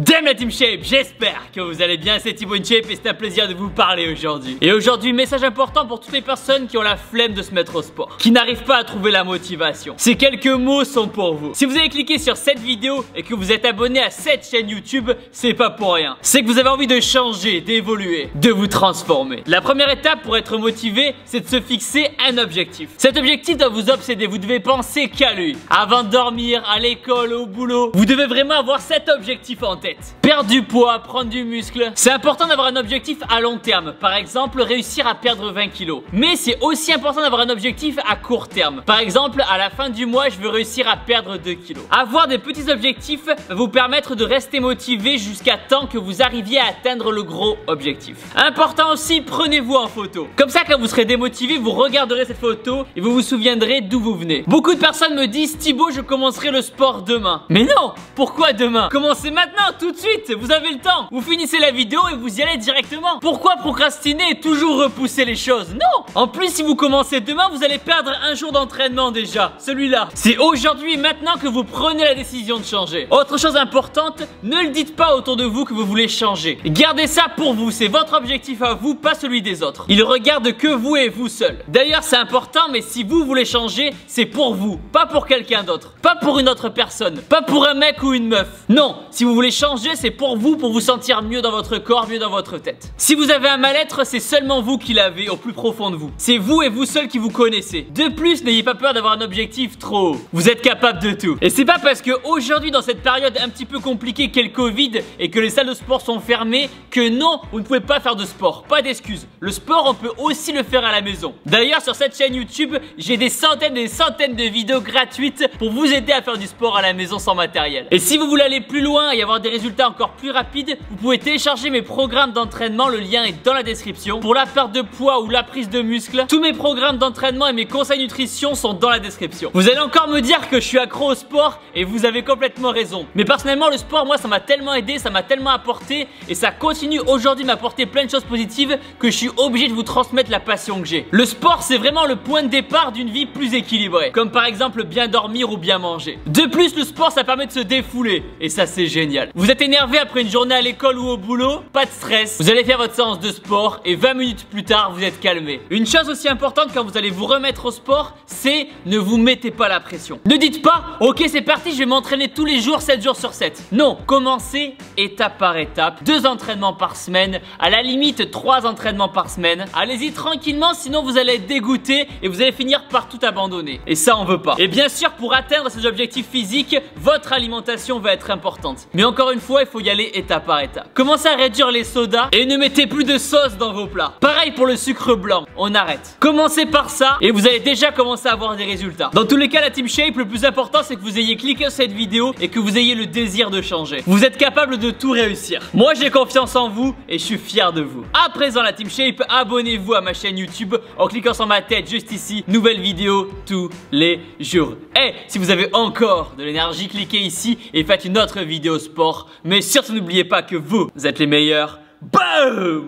Damn la Team Shape, j'espère que vous allez bien, c'est Thibaut InShape et c'est un plaisir de vous parler aujourd'hui. Et aujourd'hui, message important pour toutes les personnes qui ont la flemme de se mettre au sport, qui n'arrivent pas à trouver la motivation. Ces quelques mots sont pour vous. Si vous avez cliqué sur cette vidéo et que vous êtes abonné à cette chaîne YouTube, c'est pas pour rien. C'est que vous avez envie de changer, d'évoluer, de vous transformer. La première étape pour être motivé, c'est de se fixer un objectif. Cet objectif doit vous obséder, vous devez penser qu'à lui. Avant de dormir, à l'école, au boulot, vous devez vraiment avoir cet objectif en tête. Perdre du poids, prendre du muscle. C'est important d'avoir un objectif à long terme. Par exemple, réussir à perdre 20 kilos. Mais c'est aussi important d'avoir un objectif à court terme. Par exemple, à la fin du mois, je veux réussir à perdre 2 kilos. Avoir des petits objectifs va vous permettre de rester motivé jusqu'à temps que vous arriviez à atteindre le gros objectif. Important aussi, prenez-vous en photo. Comme ça, quand vous serez démotivé, vous regarderez cette photo et vous vous souviendrez d'où vous venez. Beaucoup de personnes me disent, Thibaut, je commencerai le sport demain. Mais non! Pourquoi demain? Commencez maintenant, tout de suite, vous avez le temps. Vous finissez la vidéo et vous y allez directement. Pourquoi procrastiner et toujours repousser les choses? Non. En plus, si vous commencez demain, vous allez perdre un jour d'entraînement déjà. Celui-là. C'est aujourd'hui et maintenant que vous prenez la décision de changer. Autre chose importante, ne le dites pas autour de vous que vous voulez changer. Gardez ça pour vous, c'est votre objectif à vous, pas celui des autres. Il regarde que vous et vous seul. D'ailleurs, c'est important, mais si vous voulez changer, c'est pour vous, pas pour quelqu'un d'autre. Pas pour une autre personne, pas pour un mec ou une meuf. Non, si vous voulez changer, c'est pour vous sentir mieux dans votre corps, mieux dans votre tête. Si vous avez un mal-être, c'est seulement vous qui l'avez au plus profond de vous. C'est vous et vous seul qui vous connaissez. De plus, n'ayez pas peur d'avoir un objectif trop haut. Vous êtes capable de tout. Et c'est pas parce que aujourd'hui, dans cette période un petit peu compliquée qu'est le Covid et que les salles de sport sont fermées, que non, vous ne pouvez pas faire de sport. Pas d'excuses. Le sport, on peut aussi le faire à la maison. D'ailleurs, sur cette chaîne YouTube, j'ai des centaines et des centaines de vidéos gratuites pour vous aider à faire du sport à la maison sans matériel. Et si vous voulez aller plus loin et avoir des résultats encore plus rapides, vous pouvez télécharger mes programmes d'entraînement, le lien est dans la description. Pour la perte de poids ou la prise de muscle, tous mes programmes d'entraînement et mes conseils nutrition sont dans la description. Vous allez encore me dire que je suis accro au sport et vous avez complètement raison. Mais personnellement, le sport, moi, ça m'a tellement aidé, ça m'a tellement apporté et ça continue aujourd'hui de m'apporter plein de choses positives que je suis obligé de vous transmettre la passion que j'ai. Le sport, c'est vraiment le point de départ d'une vie plus équilibrée, comme par exemple bien dormir ou bien manger. De plus, le sport, ça permet de se défouler et ça, c'est génial. Vous êtes énervé après une journée à l'école ou au boulot, pas de stress, vous allez faire votre séance de sport et 20 minutes plus tard, vous êtes calmé. Une chose aussi importante quand vous allez vous remettre au sport, c'est ne vous mettez pas la pression. Ne dites pas, ok c'est parti, je vais m'entraîner tous les jours, 7 jours sur 7. Non, commencez étape par étape, 2 entraînements par semaine, à la limite 3 entraînements par semaine. Allez-y tranquillement, sinon vous allez être dégoûté et vous allez finir par tout abandonner. Et ça on veut pas. Et bien sûr, pour atteindre ces objectifs physiques, votre alimentation va être importante. Mais encore une fois, il faut y aller étape par étape. Commencez à réduire les sodas et ne mettez plus de sauce dans vos plats. Pareil pour le sucre blanc, on arrête. Commencez par ça et vous allez déjà commencer à avoir des résultats. Dans tous les cas, la Team Shape, le plus important c'est que vous ayez cliqué sur cette vidéo et que vous ayez le désir de changer. Vous êtes capable de tout réussir. Moi j'ai confiance en vous et je suis fier de vous. À présent la Team Shape, abonnez-vous à ma chaîne YouTube en cliquant sur ma tête juste ici. Nouvelle vidéo tous les jours. Et si vous avez encore de l'énergie, cliquez ici et faites une autre vidéo sport. Mais surtout n'oubliez pas que vous êtes les meilleurs. Boom!